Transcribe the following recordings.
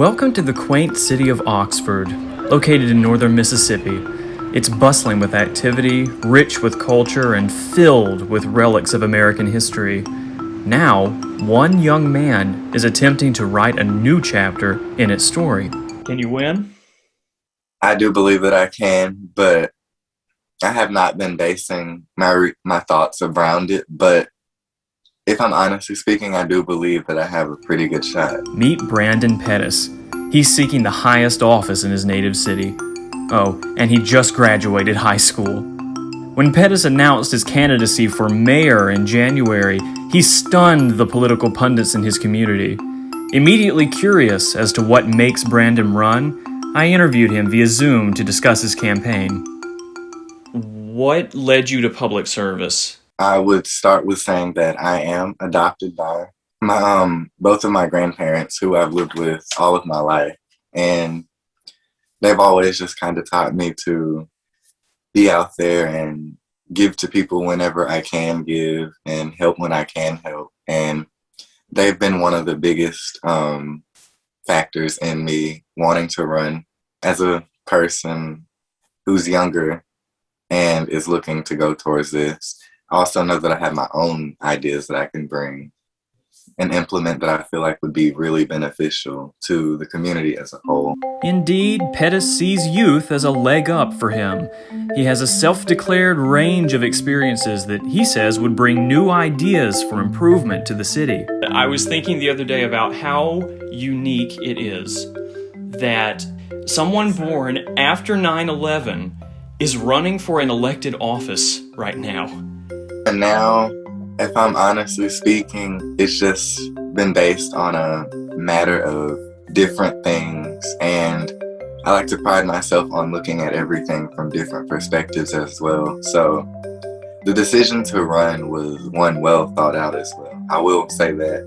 Welcome to the quaint city of Oxford, located in northern Mississippi. It's bustling with activity, rich with culture, and filled with relics of American history. Now, one young man is attempting to write a new chapter in its story. Can you win? I do believe that I can, but I have not been basing my thoughts around it. But if I'm honestly speaking, I do believe that I have a pretty good shot. Meet Brandon Pettis. He's seeking the highest office in his native city. Oh, and he just graduated high school. When Pettis announced his candidacy for mayor in January, he stunned the political pundits in his community. Immediately curious as to what makes Brandon run, I interviewed him via Zoom to discuss his campaign. What led you to public service? I would start with saying that I am adopted by both of my grandparents, who I've lived with all of my life, and they've always just kind of taught me to be out there and give to people whenever I can give and help when I can help. And they've been one of the biggest factors in me wanting to run as a person who's younger and is looking to go towards this. I also know that I have my own ideas that I can bring and implement that I feel like would be really beneficial to the community as a whole. Indeed, Pettis sees youth as a leg up for him. He has a self-declared range of experiences that he says would bring new ideas for improvement to the city. I was thinking the other day about how unique it is that someone born after 9/11 is running for an elected office right now. And now, if I'm honestly speaking, it's just been based on a matter of different things. And I like to pride myself on looking at everything from different perspectives as well. So the decision to run was one well thought out as well. I will say that.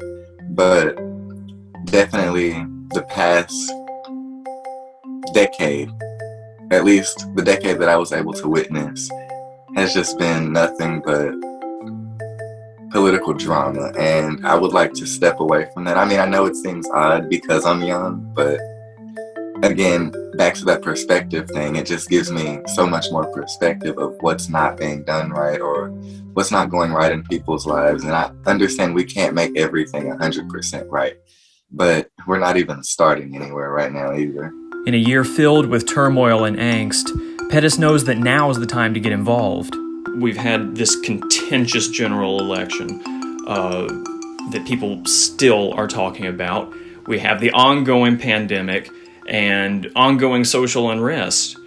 But definitely the past decade, at least the decade that I was able to witness, has just been nothing but political drama, and I would like to step away from that. I mean, I know it seems odd because I'm young, but again, back to that perspective thing, it just gives me so much more perspective of what's not being done right or what's not going right in people's lives. And I understand we can't make everything 100% right, but we're not even starting anywhere right now either. In a year filled with turmoil and angst, Pettis knows that now is the time to get involved. We've had this contentious general election that people still are talking about. We have the ongoing pandemic and ongoing social unrest.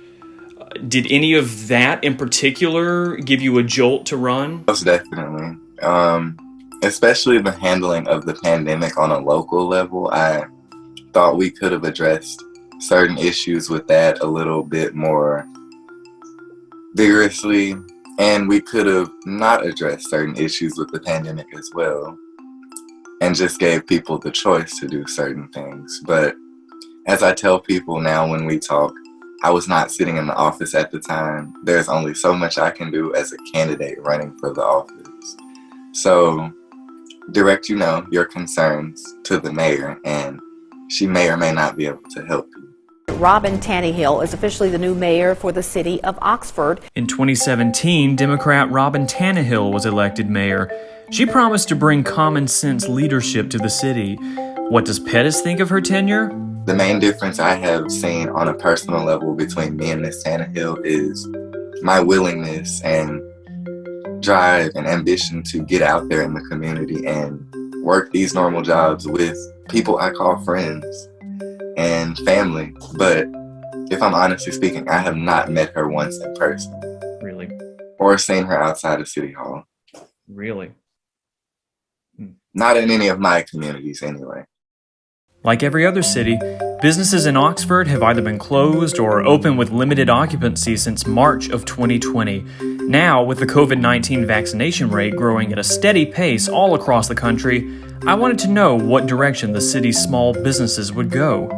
Did any of that in particular give you a jolt to run? Most definitely. Especially the handling of the pandemic on a local level. I thought we could have addressed certain issues with that a little bit more vigorously, and we could have not addressed certain issues with the pandemic as well and just gave people the choice to do certain things. But as I tell people now when we talk, I was not sitting in the office at the time. There's only so much I can do as a candidate running for the office. So direct, your concerns to the mayor, and she may or may not be able to help you. Robin Tannehill is officially the new mayor for the city of Oxford. In 2017, Democrat Robin Tannehill was elected mayor. She promised to bring common sense leadership to the city. What does Pettis think of her tenure? The main difference I have seen on a personal level between me and Ms. Tannehill is my willingness and drive and ambition to get out there in the community and work these normal jobs with people I call friends and family. But if I'm honestly speaking, I have not met her once in person. Really? Or seen her outside of City Hall. Really? Not in any of my communities anyway. Like every other city, businesses in Oxford have either been closed or open with limited occupancy since March of 2020. Now, with the COVID-19 vaccination rate growing at a steady pace all across the country, I wanted to know what direction the city's small businesses would go.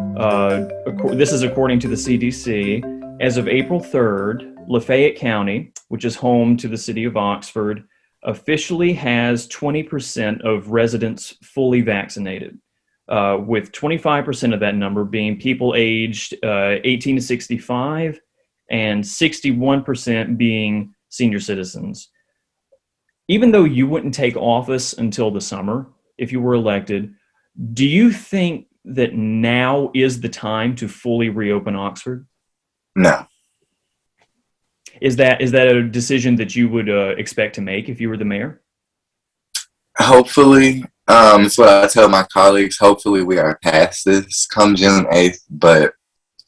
This is according to the CDC. As of April 3rd, Lafayette County, which is home to the city of Oxford, officially has 20% of residents fully vaccinated. with 25% of that number being people aged 18 to 65 and 61% being senior citizens. Even though you wouldn't take office until the summer if you were elected, do you think that now is the time to fully reopen Oxford? No. Is that a decision that you would expect to make if you were the mayor? Hopefully, it's what I tell my colleagues. Hopefully, we are past this come June 8th. But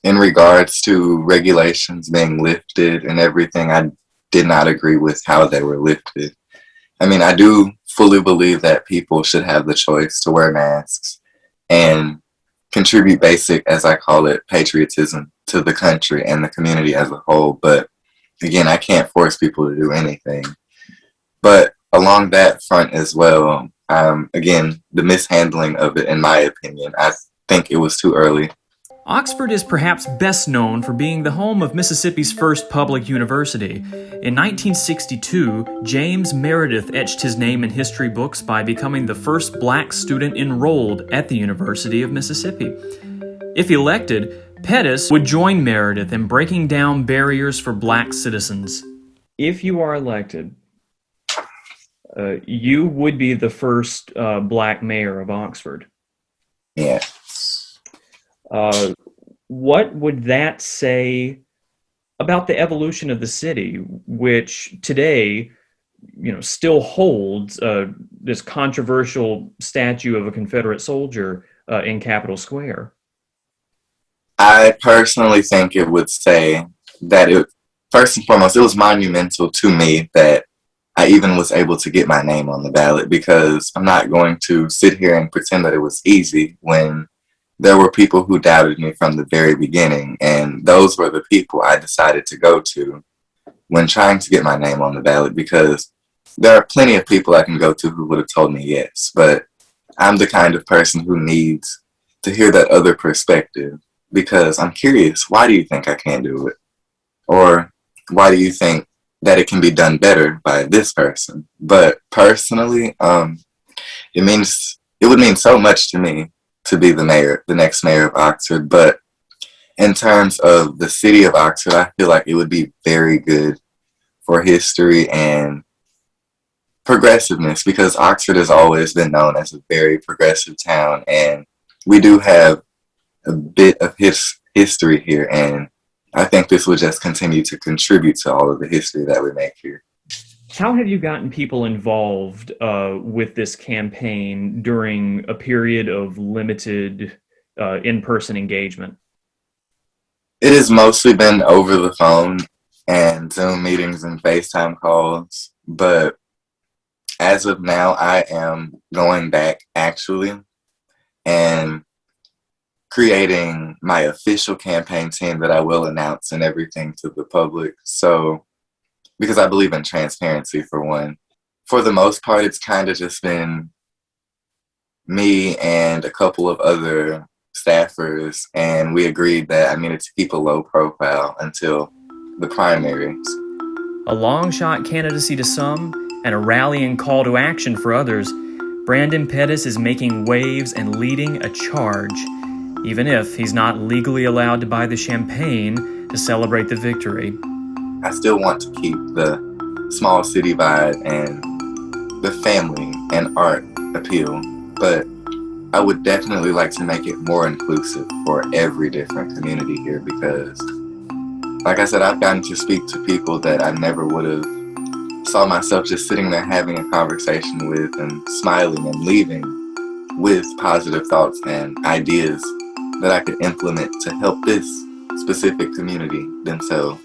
in regards to regulations being lifted and everything, I did not agree with how they were lifted. I mean, I do fully believe that people should have the choice to wear masks and contribute basic, as I call it, patriotism to the country and the community as a whole. But again, I can't force people to do anything. But along that front as well, again, the mishandling of it, in my opinion, I think it was too early. Oxford is perhaps best known for being the home of Mississippi's first public university. In 1962, James Meredith etched his name in history books by becoming the first black student enrolled at the University of Mississippi. If elected, Pettis would join Meredith in breaking down barriers for black citizens. If you are elected, you would be the first black mayor of Oxford. Yeah. What would that say about the evolution of the city, which today, still holds this controversial statue of a Confederate soldier in Capitol Square? I personally think it would say that first and foremost, it was monumental to me that I even was able to get my name on the ballot, because I'm not going to sit here and pretend that it was easy when there were people who doubted me from the very beginning, and those were the people I decided to go to when trying to get my name on the ballot, because there are plenty of people I can go to who would have told me yes, but I'm the kind of person who needs to hear that other perspective, because I'm curious, why do you think I can't do it? Or why do you think that it can be done better by this person? But personally, it would mean so much to me to be the next mayor of Oxford. But in terms of the city of Oxford, I feel like it would be very good for history and progressiveness, because Oxford has always been known as a very progressive town, and we do have a bit of history here, and I think this will just continue to contribute to all of the history that we make here. How have you gotten people involved with this campaign during a period of limited in-person engagement? It has mostly been over the phone and Zoom meetings and FaceTime calls, but as of now, I am going back actually and creating my official campaign team that I will announce and everything to the public. So, because I believe in transparency, for one. For the most part, it's kind of just been me and a couple of other staffers, and we agreed that I needed to keep a low profile until the primaries. A long shot candidacy to some and a rallying call to action for others, Brandon Pettis is making waves and leading a charge, even if he's not legally allowed to buy the champagne to celebrate the victory. I still want to keep the small city vibe and the family and art appeal, but I would definitely like to make it more inclusive for every different community here, because, like I said, I've gotten to speak to people that I never would have saw myself just sitting there having a conversation with and smiling and leaving with positive thoughts and ideas that I could implement to help this specific community themselves.